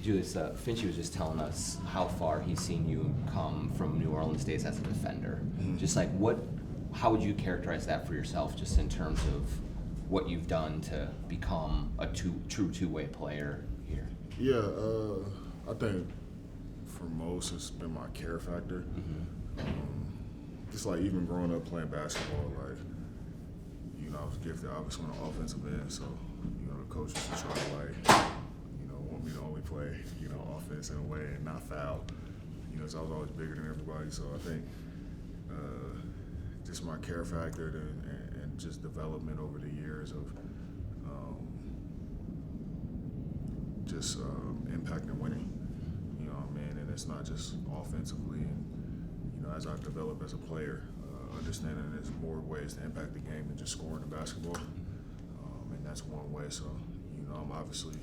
Julius, Finchie was just telling us how far he's seen you come from New Orleans days as a defender. Mm-hmm. Just like how would you characterize that for yourself, just in terms of what you've done to become a true two-way player here? Yeah, I think for most it's been my care factor. Just like even growing up playing basketball, like, I was gifted obviously on the offensive end, so, the coaches would try to want me to only play, offense in a way and not foul. So I was always bigger than everybody, so I think just my care factor and just development over the years of impacting winning. And it's not just offensively. And as I develop as a player, understanding there's more ways to impact the game than just scoring the basketball, and that's one way. So I'm obviously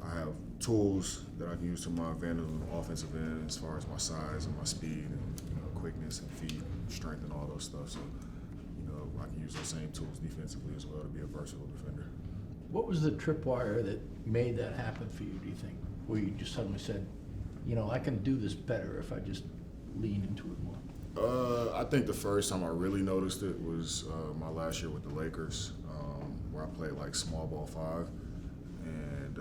I have tools that I can use to my advantage on the offensive end as far as my size and my speed and quickness and feet, strength, and all those stuff. So I can use those same tools defensively as well to be a versatile defender. What was the tripwire that made that happen for you, do you think? Where you just suddenly said, I can do this better if I just lean into it more? I think the first time I really noticed it was my last year with the Lakers, where I played like small ball 5, and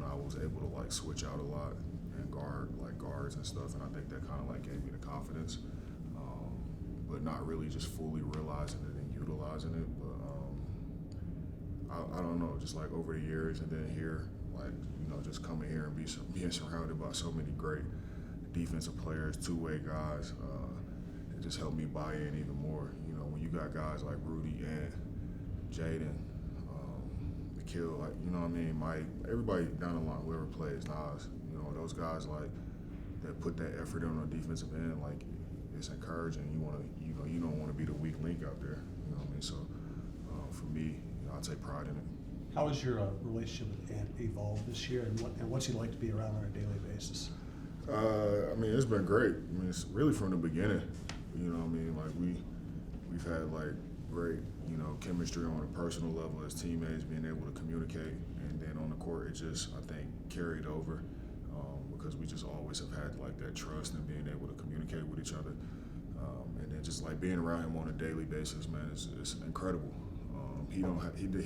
I was able to switch out a lot and guard guards and stuff, and I think that kind of gave me the confidence, but not really just fully realizing it and utilizing it. But I don't know, just over the years, and then here, just coming here and being surrounded by so many great defensive players, two-way guys, it just helped me buy in even more. When you got guys like Rudy and Jaden, Kill, Mike, everybody down the line, whoever plays, Nas, those guys that put that effort in on the defensive end, it's encouraging. You don't want to be the weak link out there. So for me, I'd take pride in it. How has your relationship with Ant evolved this year, and what's he like to be around on a daily basis? It's been great. It's really from the beginning. We've had great, chemistry on a personal level as teammates, being able to communicate, and then on the court, it just, I think, carried over because we just always have had that trust and being able to communicate with each other, and then just being around him on a daily basis, man, it's incredible. He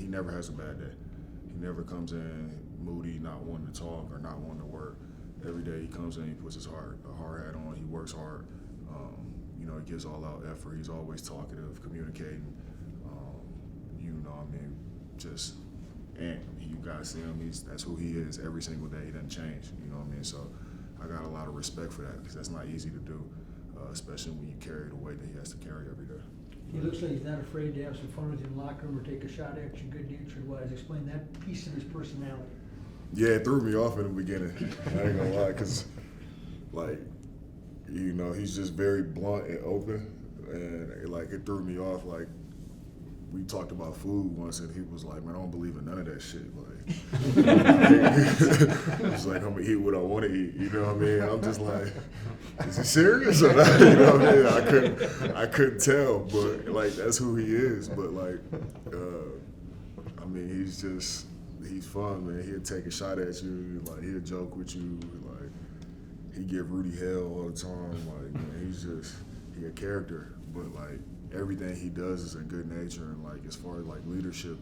never has a bad day. He never comes in moody, not wanting to talk or not wanting to work. Every day he comes in, he puts his hard hat on, he works hard. He gives all out effort. He's always talkative, communicating. Just Ant. You guys see him. That's who he is every single day. He doesn't change. So I got a lot of respect for that because that's not easy to do, especially when you carry the weight that he has to carry every day. He looks like he's not afraid to have some fun with you in the locker room or take a shot at you, good-natured wise. Explain that piece of his personality. Yeah, it threw me off in the beginning. I ain't gonna lie, because, he's just very blunt and open, and it threw me off. We talked about food once, and he was like, "Man, I don't believe in none of that shit." It's I'm gonna eat what I want to eat. I'm just like, is he serious or not? I couldn't tell, but that's who he is. But he's fun, man. He'll take a shot at you, he'll joke with you, he give Rudy hell all the time. He a character, but everything he does is in good nature, and as far as leadership,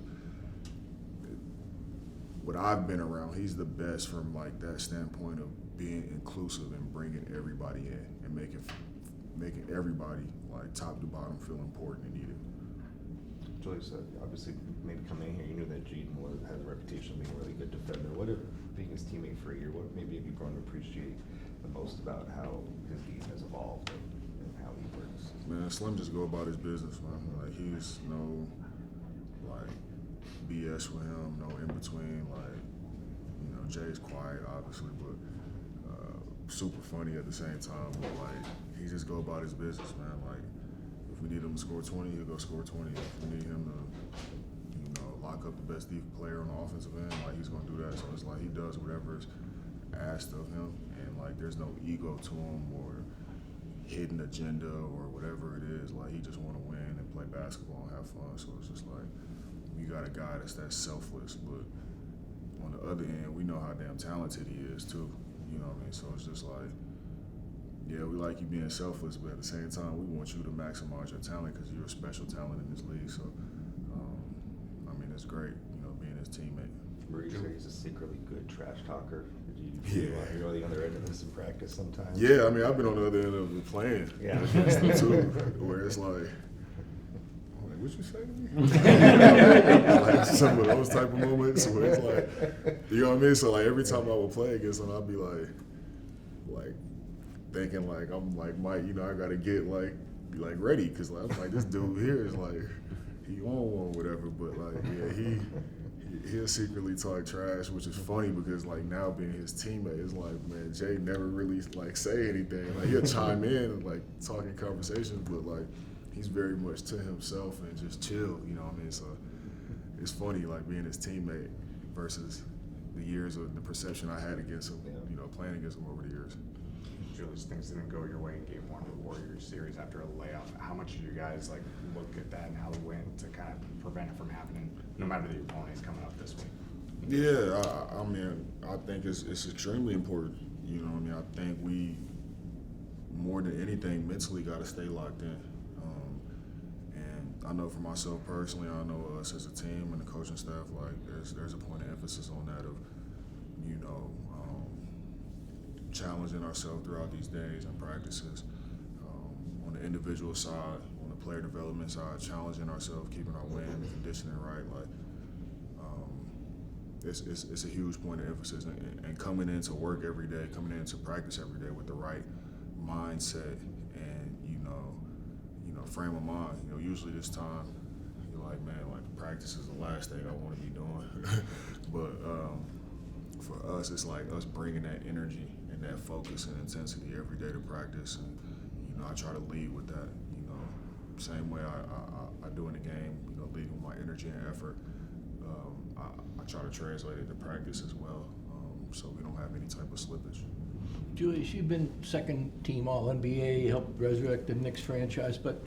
what I've been around, he's the best from that standpoint of being inclusive and bringing everybody in and making everybody top to bottom feel important and needed. Julius, obviously, maybe coming in here, you knew that Jaden has a reputation of being a really good defender. What if being his teammate for a year, what maybe have you grown to appreciate the most about how his game has evolved and how he works? Man, Slim just go about his business, man. He's no BS with him, no in between. Jay's quiet, obviously, but super funny at the same time. But he just go about his business, man. If we need him to score 20, he'll go score 20. If we need him to, lock up the best player on the offensive end, he's gonna do that. So it's he does whatever is asked of him, and there's no ego to him or hidden agenda or whatever it is. He just want to win and play basketball and have fun. So it's just you got a guy that's selfless, but on the other end, we know how damn talented he is too. You know what I mean? So it's just like, yeah, we like you being selfless, but at the same time, we want you to maximize your talent because you're a special talent in this league. So, I mean, it's great, you know, being his teammate. Rudy said he's a secretly good trash talker. Did you Yeah. you're on the other end of this in practice sometimes? Yeah, I mean, I've been on the other end of it playing Yeah. against him too, where it's like, I'm like, what you say to me? Like some of those type of moments where it's like, you know what I mean? So like every time I would play against him, I'd be like thinking like I'm like Mike, you know, I gotta get be ready because like I'm like this dude here is like he on one whatever, but like yeah he'll secretly talk trash, which is funny because like now being his teammate, it's like man Jay never really like say anything, like he'll chime in and like talking conversations, but like he's very much to himself and just chill, you know what I mean? So it's funny like being his teammate versus the years of the perception I had against him, you know, playing against him over the years. Julius, things didn't go your way in Game 1 of the Warriors series after a layoff. How much did you guys like look at that and how it went to kind of prevent it from happening, no matter the opponent is coming up this week? Yeah, I mean, I think it's extremely important. You know what I mean? I think we, more than anything, mentally got to stay locked in. And I know for myself personally, I know us as a team and the coaching staff, like there's a point of emphasis on that of, you know, challenging ourselves throughout these days and practices. On the individual side, on the player development side, challenging ourselves, keeping our wind and conditioning right. Like, it's a huge point of emphasis. And coming into work every day, coming into practice every day with the right mindset and, you know, frame of mind. You know, usually this time, you're like, man, like practice is the last thing I want to be doing. But for us, it's like us bringing that energy and that focus and intensity every day to practice, and you know I try to lead with that. You know, same way I do in the game. You know, leading with my energy and effort. I try to translate it to practice as well, so we don't have any type of slippage. Julius, you've been second team All-NBA, helped resurrect the Knicks franchise, but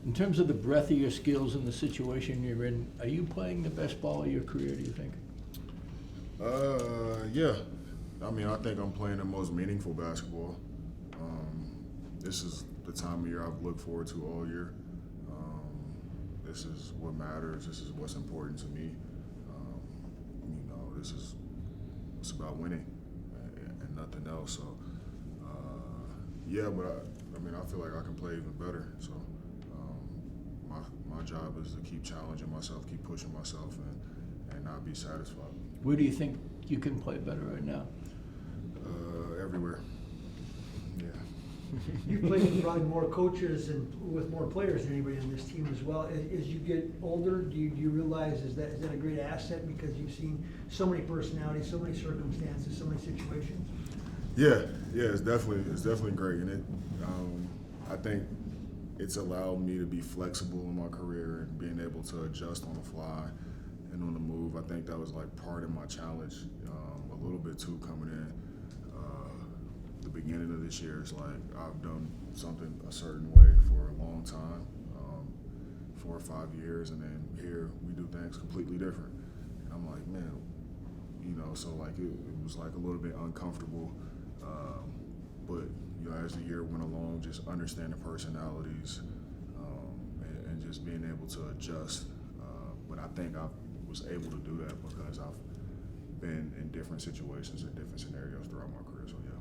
in terms of the breadth of your skills and the situation you're in, are you playing the best ball of your career, do you think? Yeah. I mean, I think I'm playing the most meaningful basketball. This is the time of year I've looked forward to all year. This is what matters. This is what's important to me. You know, it's about winning and nothing else. So, yeah, but I mean, I feel like I can play even better. So, my job is to keep challenging myself, keep pushing myself, and not be satisfied. Where do you think you can play better right now? Everywhere. Yeah. You played with probably more coaches and with more players than anybody on this team as well. As you get older, do you realize is that a great asset because you've seen so many personalities, so many circumstances, so many situations? Yeah, it's definitely great, and I think it's allowed me to be flexible in my career and being able to adjust on the fly and on the move. I think that was like part of my challenge a little bit too coming in. The beginning of this year is like I've done something a certain way for a long time, 4 or 5 years, and then here we do things completely different. And I'm like, man, you know, so like it was like a little bit uncomfortable, but you know, as the year went along, just understanding personalities and just being able to adjust. But I think I was able to do that because I've been in different situations and different scenarios throughout my career. So yeah.